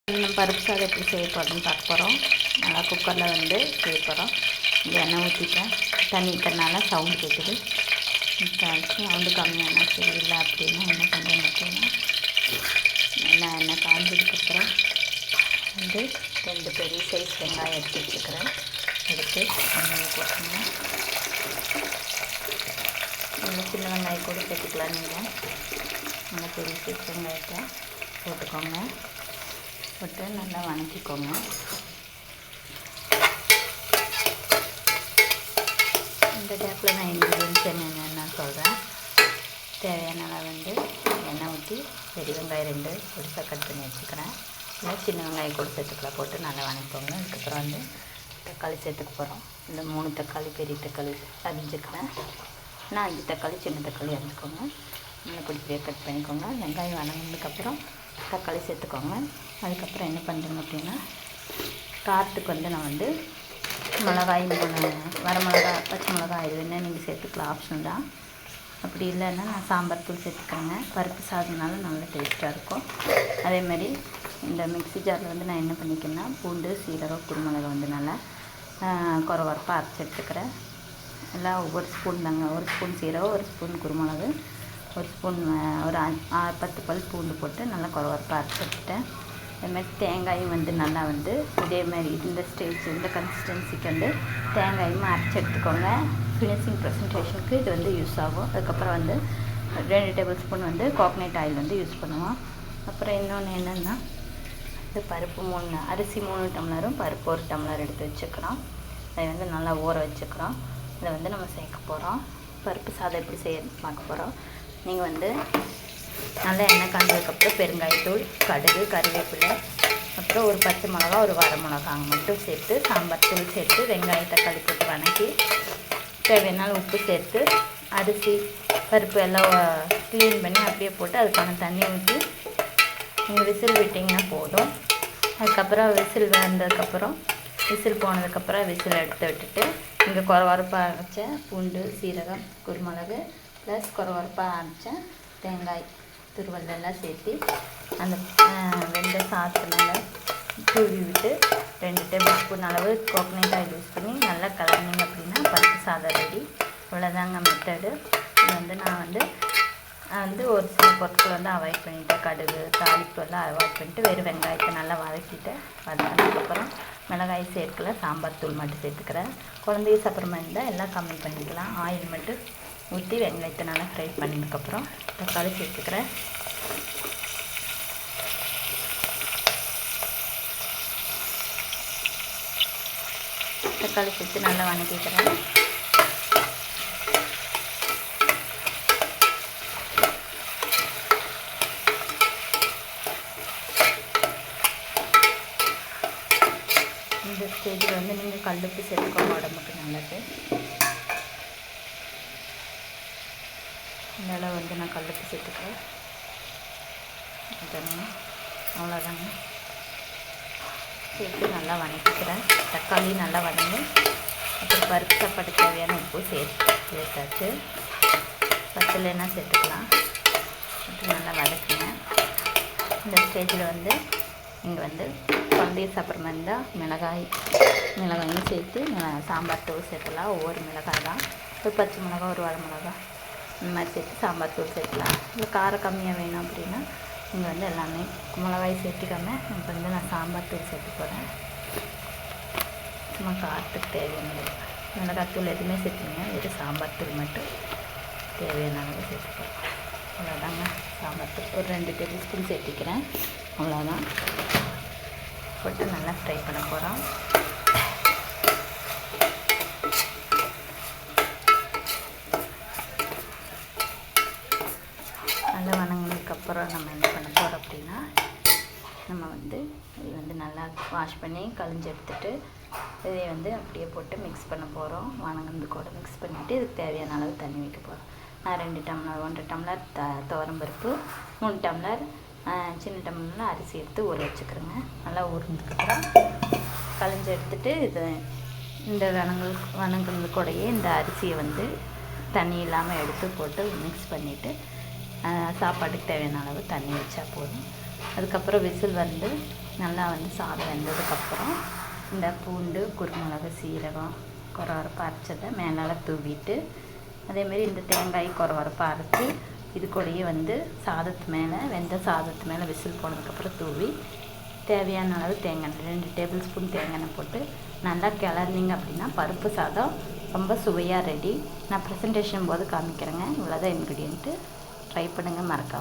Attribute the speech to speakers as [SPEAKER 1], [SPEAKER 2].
[SPEAKER 1] நம்ம பருப்பு சாதம் எப்படி செய்ய போகிறோம்னு பார்க்க போகிறோம். நல்லா குக்கரில் வந்து செய்ய போகிறோம். இந்த எண்ணெய் ஊற்றிட்டேன். தண்ணி ஊற்றுறதுனால சவுண்டு கேட்குது. சவுண்டு கம்மியான சரியில்லை அப்படின்னா என்ன பண்ணுறேன் அப்படின்னா நல்லா எண்ணெய் காய்ஞ்சதுக்கப்புறம் வந்து 2 பெரிய சைஸ் வெங்காயம் எடுத்து வச்சுக்கிறேன். எடுத்து வெங்காயம் போட்டுங்க. நல்லா சின்ன வெங்காயம் கூட சேர்த்துக்கலாம். நீங்கள் நல்லா பெரிய சைஸ் வெங்காயத்தை போட்டுக்கோங்க. போட்டு நல்லா வணக்கிக்கோங்க. இந்த கேப்பில் நான் இன்க்ரீடியன்ஸ் என்னென்னு சொல்கிறேன். தேவையான அளவு வந்து எண்ணெய் ஊற்றி பெரிய வெங்காயம் 2 பெருசாக கட் பண்ணி வச்சுக்கிறேன். இல்லை சின்ன வெங்காயம் கூட சேர்த்துக்கலாம். போட்டு நல்லா வணக்கிக்கோங்க. அதுக்கப்புறம் வந்து தக்காளி சேர்த்துக்க போகிறோம். இந்த 3 தக்காளி பெரிய தக்காளி அரிஞ்சுக்கிறேன். நான் 5 தக்காளி சின்ன தக்காளி அரிஞ்சுக்கோங்க. நல்லா பொடிப்படியாக கட் பண்ணிக்கோங்க. வெங்காயம் வணங்கினதுக்கப்புறம் தக்காளி சேர்த்துக்கோங்க. அதுக்கப்புறம் என்ன பண்ணுறேங்க அப்படின்னா காரத்துக்கு வந்து நான் வந்து மிளகாய் 3 வரமிளகா பச்சை மிளகாய் இது வேணால் நீங்கள் சேர்த்துக்கலாம், ஆப்ஷன் தான். அப்படி இல்லைன்னா நான் சாம்பார் தூள் சேர்த்துக்கிறேங்க. பருப்பு சாதம்னால நல்லா டேஸ்ட்டாக இருக்கும். அதேமாதிரி இந்த மிக்ஸி ஜாரில் வந்து நான் என்ன பண்ணிக்கிறேன்னா பூண்டு சீரகம் குருமிளகை வந்து நல்லா கொரகொரப்பாக அரைச்சி எடுத்துக்கிறேன். எல்லாம் ஒவ்வொரு ஸ்பூன் தாங்க. 1 ஸ்பூன் சீரகம், 1 ஸ்பூன் குருமிளகு, 1 ஸ்பூன் ஒரு 10 பல் பூண்டு போட்டு நல்லா கொரகொரப்பாக அரைச்சி எடுத்துட்டேன். அதுமாதிரி தேங்காயும் வந்து நல்லா வந்து இதேமாதிரி இந்த ஸ்டேஜ் இந்த கன்சிஸ்டன்சிக்கு வந்து தேங்காயும் அரைச்சி எடுத்துக்கோங்க. ஃபினிஷிங் ப்ரெசன்டேஷனுக்கு இது வந்து யூஸ் ஆகும். அதுக்கப்புறம் வந்து 2 டேபிள் ஸ்பூன் வந்து கோகனட் ஆயில் வந்து யூஸ் பண்ணுவோம். அப்புறம் இன்னொன்று என்னென்னா இது பருப்பு அரிசி 3 டம்ளரும் பருப்பு 1 டம்ளர் எடுத்து வச்சுக்கிறோம். அதை வந்து நல்லா ஊற வச்சுக்கிறோம். இதை வந்து நம்ம சேர்க்க போகிறோம். பருப்பு சாதம் எப்படி செய்யணும்னு பார்க்க போகிறோம். நீங்கள் வந்து நல்லா எண்ணெய் காய்ஞ்சதுக்கப்புறம் பெருங்காயத்தூள், கடுகு, கருவேப்பிலை, அப்புறம் ஒரு பச்சை மிளகா, ஒரு வரமிளகாங்க மட்டும் சேர்த்து சாம்பார் தூள் சேர்த்து வெங்காயம் தக்காளி போட்டு வணக்கி தேவையான உப்பு சேர்த்து அரிசி பருப்பு எல்லாம் க்ளீன் பண்ணி அப்படியே போட்டு அதுக்கான தண்ணி ஊற்றி நீங்கள் விசில் விட்டிங்கன்னா போதும். அதுக்கப்புறம் விசில் வந்ததுக்கப்புறம் விசில் போனதுக்கப்புறம் விசில் எடுத்து விட்டுட்டு இங்கே கொரகொரப்பாக அரைச்ச பூண்டு சீரகம் குருமிளகு ப்ளஸ் கொரகொரப்பாக அரைச்ச தேங்காய் துருவல் எல்லாம் சேர்த்து அந்த வெந்த சாதத்தினால தூவி விட்டு 2 டேபிள் ஸ்பூன் அளவு கோகனட் ஆயில் யூஸ் பண்ணி நல்லா கலந்தீங்க அப்படின்னா பருப்பு சாதம் ரெடி. இவ்வளோதாங்க மெத்தடு. இது வந்து நான் வந்து ஒரு சில பொருட்கள் வந்து அவாய்ட் பண்ணிவிட்டேன். கடுகு தாளிப்பு எல்லாம் அவாய்ட் பண்ணிவிட்டு வெறும் வெங்காயத்தை நல்லா வதக்கிட்டேன். வதக்கினதுக்கப்புறம் மிளகாய் சேர்க்கல, சாம்பார் தூள் மட்டும் சேர்த்துக்கிறேன். குழந்தைய சாப்பிட்ற இருந்தால் எல்லாம் கம்மி பண்ணிக்கலாம். ஆயில் மட்டும் ஊற்றி வெங்காயத்தை நல்லா ஃப்ரை பண்ணதுக்கப்புறம் தக்காளி சேர்த்துக்கிறேன். தக்காளி சேர்த்து நல்லா வதக்கிக்கிறேன். இந்த ஸ்டேஜில் வந்து நீங்கள் கல்லுப்பு சேர்த்துக்கோங்க, உடம்புக்கு நல்லது. இந்த அளவு வந்து நான் கல்லுப்பு சேர்த்துக்கிறேன். அவ்வளோதாங்க. சேர்த்து நல்லா வதக்கிக்கிறேன். தக்காளி நல்லா வதங்கி அப்புறம் பருப்பு சாப்பாடு தேவையான உப்பு சேர்த்தாச்சு. பச்சைலன்னா சேர்த்துக்கலாம். சேர்த்து நல்லா வதக்குங்க. இந்த ஸ்டேஜில் வந்து இங்கே வந்து குழந்தைய சாப்பிட்ற மாதிரி இருந்தால் மிளகாயும் சேர்த்து சாம்பார் தூள் சேர்த்துலாம். ஒவ்வொரு மிளகாய் தான், ஒரு பச்சை மிளகா ஒரு வரமிளகா இந்த மாதிரி சேர்த்து சாம்பார் தூள் சேர்த்துலாம். இல்லை காரம் கம்மியாக வேணும் அப்படின்னா இங்கே வந்து எல்லாமே மிளகாய் சேர்த்துக்காமல் இப்போ வந்து நான் சாம்பார் தூள் சேர்த்து போகிறேன். சும்மா காரத்துக்கு தேவையானது மிளகாத்தூள் எதுவுமே சேர்த்துங்க. வெறும் சாம்பார் தூள் மட்டும் தேவையான அளவு சேர்த்துப்போம். அவ்வளோதாங்க. சாம்பார் தூள் ஒரு 2 டேபிள் ஸ்பூன் சேர்த்திக்கிறேன். அவ்வளோதான். போட்டு நல்லா ஃப்ரை பண்ண போகிறோம். நல்லா வணங்கினதுக்கப்புறம் நம்ம என்ன பண்ண போகிறோம் அப்படின்னா நம்ம வந்து இது வந்து நல்லா வாஷ் பண்ணி கழிஞ்சு எடுத்துகிட்டு இதை வந்து அப்படியே போட்டு மிக்ஸ் பண்ண போகிறோம். வணங்கினது கூட மிக்ஸ் பண்ணிவிட்டு இதுக்கு தேவையான அளவு தண்ணி வைக்க போகிறோம். நான் 2 டம்ளர் 1 டம்ளர் துவரம்பருப்பு, 3 டம்ளர் சின்ன டம்ளரில் அரிசி எடுத்து ஊற வச்சுக்கிறேங்க. நல்லா ஊறினதுக்கப்புறம் கழிஞ்சு எடுத்துகிட்டு இந்த வணங்கினது கூடயே இந்த அரிசியை வந்து தண்ணி இல்லாமல் எடுத்து போட்டு மிக்ஸ் பண்ணிவிட்டு சாப்பாட்டுக்கு தேவையான அளவு தண்ணி வச்சா போதும். அதுக்கப்புறம் விசில் வந்து நல்லா வந்து சாதம் வெந்ததுக்கப்புறம் இந்த பூண்டு, குருமிளகு, சீரகம் கொரவரப்பு அரைச்சதை மேலால் தூவிட்டு, அதேமாரி இந்த தேங்காய் கொரவரப்பு அரைச்சி இது கூடயே வந்து சாதத்து மேலே வெந்த சாதத்து மேலே விசில் போனதுக்கப்புறம் தூவி தேவையான அளவு தேங்காய் 2 டேபிள் ஸ்பூன் தேங்காய் எண்ணெய் போட்டு நல்லா கிளறினீங்க அப்படின்னா பருப்பு சாதம் ரொம்ப சுவையாக ரெடி. நான் ப்ரெசன்டேஷன் போது காமிக்கிறேங்க. இவ்வளோதான் இன்க்ரீடியன்ட்டு. ட்ரை பண்ணுங்கள் மறக்காமல்.